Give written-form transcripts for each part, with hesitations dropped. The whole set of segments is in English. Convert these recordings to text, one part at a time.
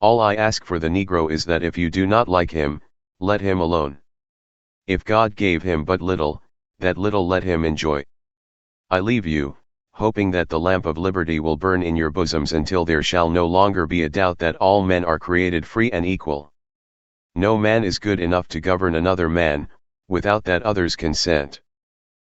All I ask for the Negro is that if you do not like him, let him alone. If God gave him but little, that little let him enjoy. I leave you, hoping that the lamp of liberty will burn in your bosoms until there shall no longer be a doubt that all men are created free and equal. No man is good enough to govern another man, without that other's consent.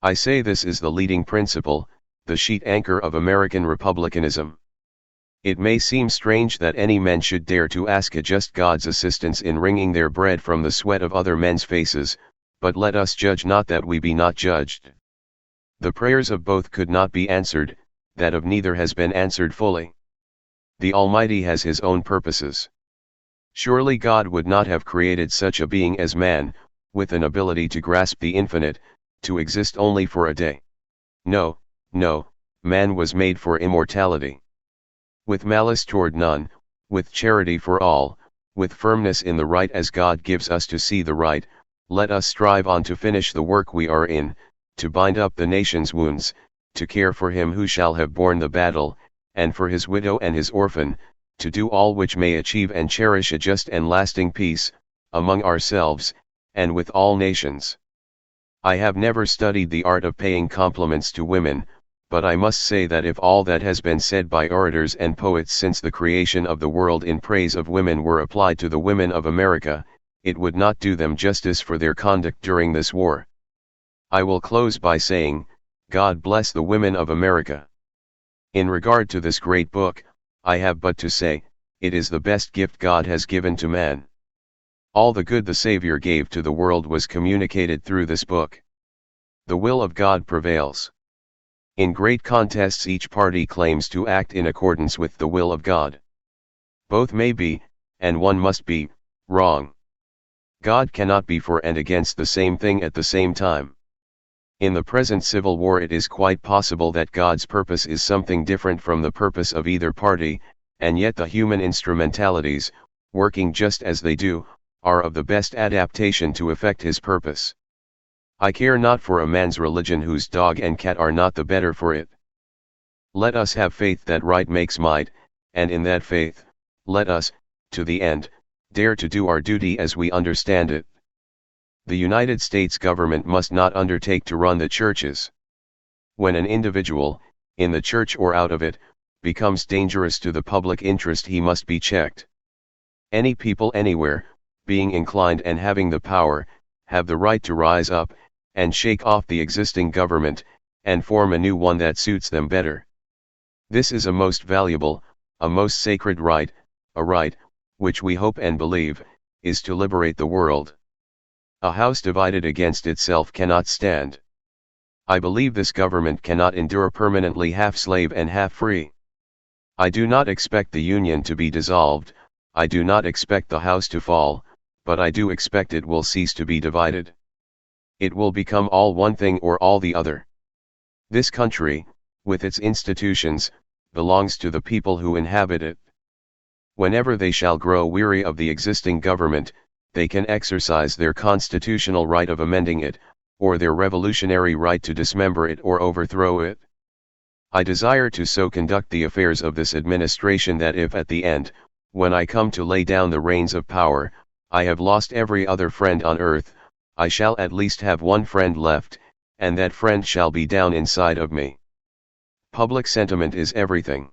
I say this is the leading principle, the sheet anchor of American republicanism. It may seem strange that any men should dare to ask a just God's assistance in wringing their bread from the sweat of other men's faces, but let us judge not that we be not judged. The prayers of both could not be answered, that of neither has been answered fully. The Almighty has His own purposes. Surely God would not have created such a being as man, with an ability to grasp the infinite, to exist only for a day. No, no, man was made for immortality. With malice toward none, with charity for all, with firmness in the right as God gives us to see the right, let us strive on to finish the work we are in, to bind up the nation's wounds, to care for him who shall have borne the battle, and for his widow and his orphan, to do all which may achieve and cherish a just and lasting peace, among ourselves, and with all nations. I have never studied the art of paying compliments to women, but I must say that if all that has been said by orators and poets since the creation of the world in praise of women were applied to the women of America, it would not do them justice for their conduct during this war. I will close by saying, God bless the women of America. In regard to this great book, I have but to say, it is the best gift God has given to man. All the good the Savior gave to the world was communicated through this book. The will of God prevails. In great contests each party claims to act in accordance with the will of God. Both may be, and one must be, wrong. God cannot be for and against the same thing at the same time. In the present civil war it is quite possible that God's purpose is something different from the purpose of either party, and yet the human instrumentalities, working just as they do, are of the best adaptation to effect His purpose. I care not for a man's religion whose dog and cat are not the better for it. Let us have faith that right makes might, and in that faith, let us, to the end, dare to do our duty as we understand it. The United States government must not undertake to run the churches. When an individual, in the church or out of it, becomes dangerous to the public interest, he must be checked. Any people anywhere, being inclined and having the power, have the right to rise up, and shake off the existing government, and form a new one that suits them better. This is a most valuable, a most sacred right, a right, which we hope and believe, is to liberate the world. A house divided against itself cannot stand. I believe this government cannot endure permanently half slave and half free. I do not expect the Union to be dissolved, I do not expect the house to fall, but I do expect it will cease to be divided. It will become all one thing or all the other. This country, with its institutions, belongs to the people who inhabit it. Whenever they shall grow weary of the existing government, they can exercise their constitutional right of amending it, or their revolutionary right to dismember it or overthrow it. I desire to so conduct the affairs of this administration that if at the end, when I come to lay down the reins of power, I have lost every other friend on earth, I shall at least have one friend left, and that friend shall be down inside of me. Public sentiment is everything.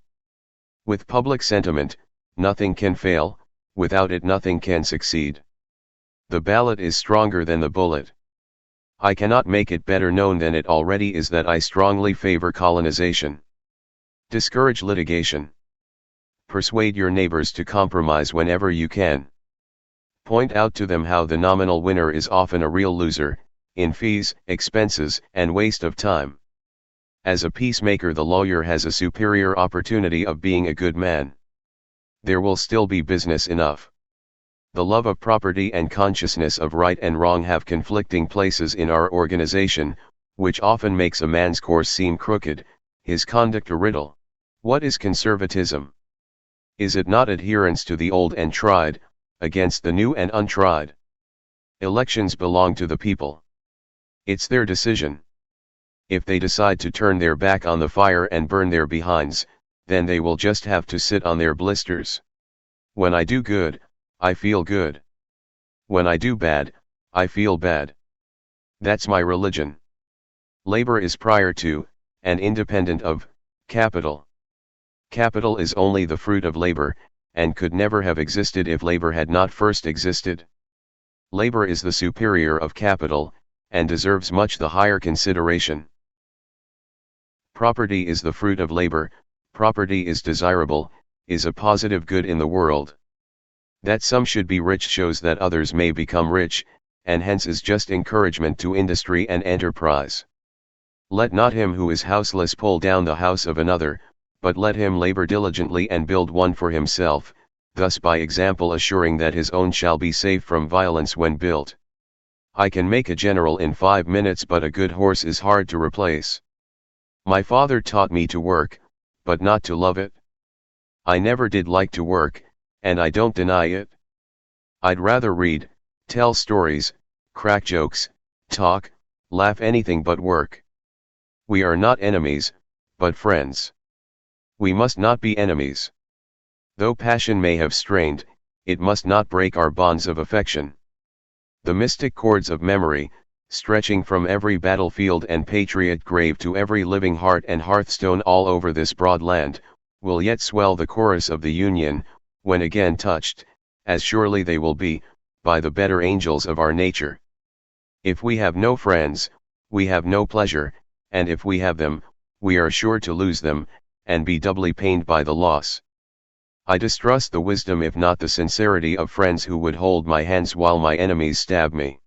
With public sentiment, nothing can fail, without it nothing can succeed. The ballot is stronger than the bullet. I cannot make it better known than it already is that I strongly favor colonization. Discourage litigation. Persuade your neighbors to compromise whenever you can. Point out to them how the nominal winner is often a real loser, in fees, expenses, and waste of time. As a peacemaker, the lawyer has a superior opportunity of being a good man. There will still be business enough. The love of property and consciousness of right and wrong have conflicting places in our organization, which often makes a man's course seem crooked, his conduct a riddle. What is conservatism? Is it not adherence to the old and tried, against the new and untried? Elections belong to the people. It's their decision. If they decide to turn their back on the fire and burn their behinds, then they will just have to sit on their blisters. When I do good, I feel good. When I do bad, I feel bad. That's my religion. Labor is prior to, and independent of, capital. Capital is only the fruit of labor, and could never have existed if labor had not first existed. Labor is the superior of capital, and deserves much the higher consideration. Property is the fruit of labor. Property is desirable, is a positive good in the world. That some should be rich shows that others may become rich, and hence is just encouragement to industry and enterprise. Let not him who is houseless pull down the house of another, but let him labor diligently and build one for himself, thus by example assuring that his own shall be safe from violence when built. I can make a general in 5 minutes, but a good horse is hard to replace. My father taught me to work, but not to love it. I never did like to work, and I don't deny it. I'd rather read, tell stories, crack jokes, talk, laugh, anything but work. We are not enemies, but friends. We must not be enemies. Though passion may have strained, it must not break our bonds of affection. The mystic cords of memory, stretching from every battlefield and patriot grave to every living heart and hearthstone all over this broad land, will yet swell the chorus of the Union, when again touched, as surely they will be, by the better angels of our nature. If we have no friends, we have no pleasure, and if we have them, we are sure to lose them, and be doubly pained by the loss. I distrust the wisdom if not the sincerity of friends who would hold my hands while my enemies stab me.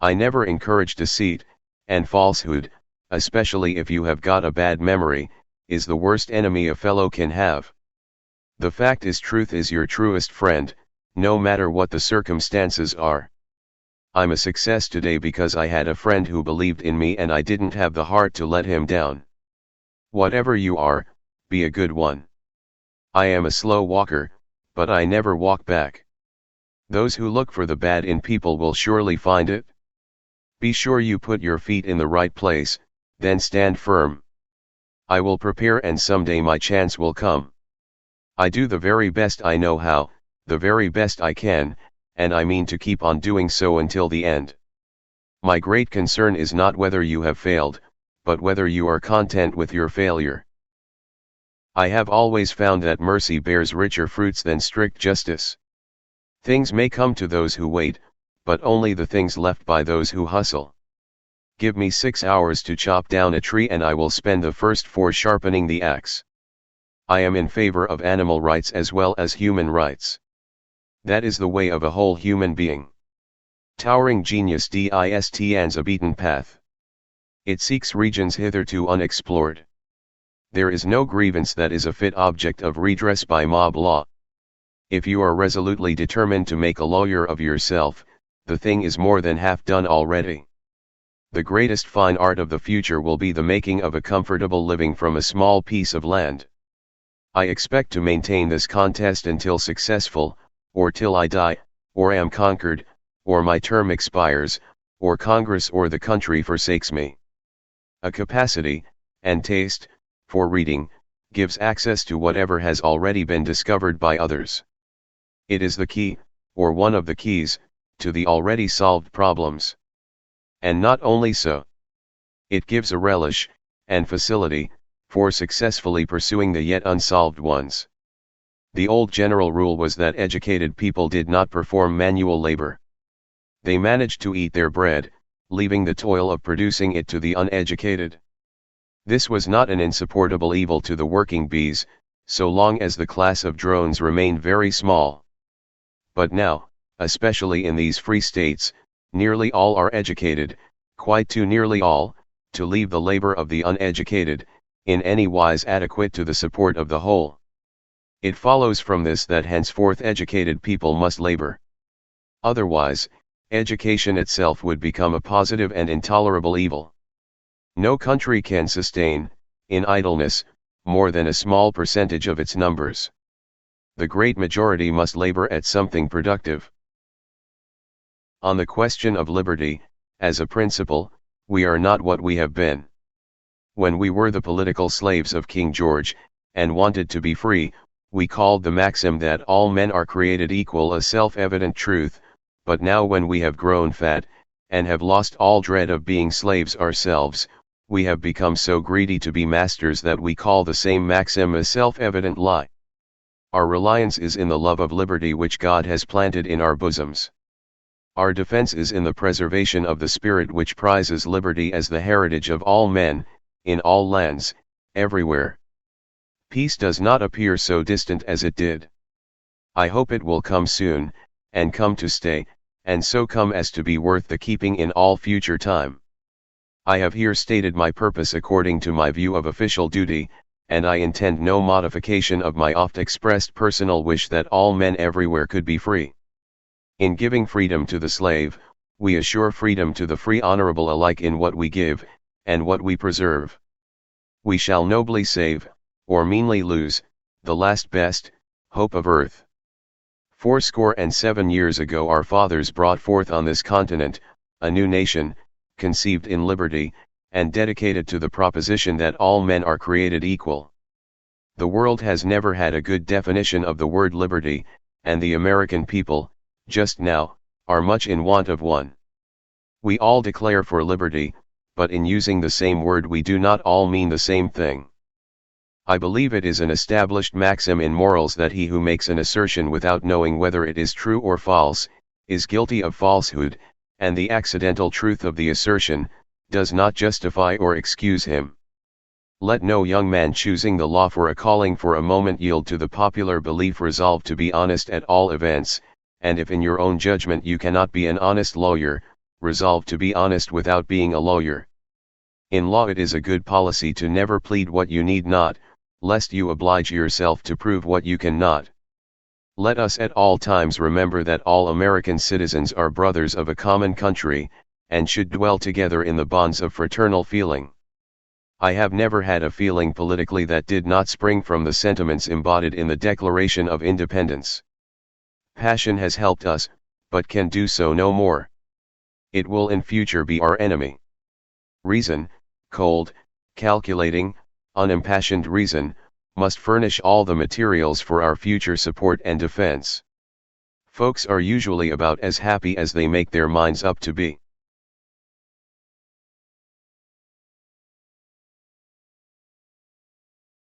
I never encourage deceit, and falsehood, especially if you have got a bad memory, is the worst enemy a fellow can have. The fact is, truth is your truest friend, no matter what the circumstances are. I'm a success today because I had a friend who believed in me and I didn't have the heart to let him down. Whatever you are, be a good one. I am a slow walker, but I never walk back. Those who look for the bad in people will surely find it. Be sure you put your feet in the right place, then stand firm. I will prepare and someday my chance will come. I do the very best I know how, the very best I can, and I mean to keep on doing so until the end. My great concern is not whether you have failed, but whether you are content with your failure. I have always found that mercy bears richer fruits than strict justice. Things may come to those who wait, but only the things left by those who hustle. Give me 6 hours to chop down a tree and I will spend the first 4 sharpening the axe. I am in favor of animal rights as well as human rights. That is the way of a whole human being. Towering genius distands a beaten path. It seeks regions hitherto unexplored. There is no grievance that is a fit object of redress by mob law. If you are resolutely determined to make a lawyer of yourself, the thing is more than half done already. The greatest fine art of the future will be the making of a comfortable living from a small piece of land. I expect to maintain this contest until successful, or till I die, or am conquered, or my term expires, or Congress or the country forsakes me. A capacity, and taste, for reading, gives access to whatever has already been discovered by others. It is the key, or one of the keys, to the already solved problems. And not only so. It gives a relish, and facility, for successfully pursuing the yet unsolved ones. The old general rule was that educated people did not perform manual labor. They managed to eat their bread, leaving the toil of producing it to the uneducated. This was not an insupportable evil to the working bees, so long as the class of drones remained very small. But now, especially in these free states, nearly all are educated, quite too nearly all, to leave the labor of the uneducated, in any wise adequate to the support of the whole. It follows from this that henceforth educated people must labor. Otherwise, education itself would become a positive and intolerable evil. No country can sustain, in idleness, more than a small percentage of its numbers. The great majority must labor at something productive. On the question of liberty, as a principle, we are not what we have been. When we were the political slaves of King George, and wanted to be free, we called the maxim that all men are created equal a self-evident truth, but now when we have grown fat, and have lost all dread of being slaves ourselves, we have become so greedy to be masters that we call the same maxim a self-evident lie. Our reliance is in the love of liberty which God has planted in our bosoms. Our defense is in the preservation of the spirit which prizes liberty as the heritage of all men, in all lands, everywhere. Peace does not appear so distant as it did. I hope it will come soon, and come to stay, and so come as to be worth the keeping in all future time. I have here stated my purpose according to my view of official duty, and I intend no modification of my oft-expressed personal wish that all men everywhere could be free. In giving freedom to the slave, we assure freedom to the free honorable alike in what we give, and what we preserve. We shall nobly save, or meanly lose, the last best hope of earth. 87 years ago our fathers brought forth on this continent a new nation, conceived in liberty, and dedicated to the proposition that all men are created equal. The world has never had a good definition of the word liberty, and the American people, just now, are much in want of one. We all declare for liberty, but in using the same word we do not all mean the same thing. I believe it is an established maxim in morals that he who makes an assertion without knowing whether it is true or false, is guilty of falsehood, and the accidental truth of the assertion does not justify or excuse him. Let no young man choosing the law for a calling for a moment yield to the popular belief. Resolve to be honest at all events, and if in your own judgment you cannot be an honest lawyer, resolve to be honest without being a lawyer. In law it is a good policy to never plead what you need not, lest you oblige yourself to prove what you cannot. Let us at all times remember that all American citizens are brothers of a common country, and should dwell together in the bonds of fraternal feeling. I have never had a feeling politically that did not spring from the sentiments embodied in the Declaration of Independence. Passion has helped us, but can do so no more. It will in future be our enemy. Reason, cold, calculating, unimpassioned reason, must furnish all the materials for our future support and defense. Folks are usually about as happy as they make their minds up to be.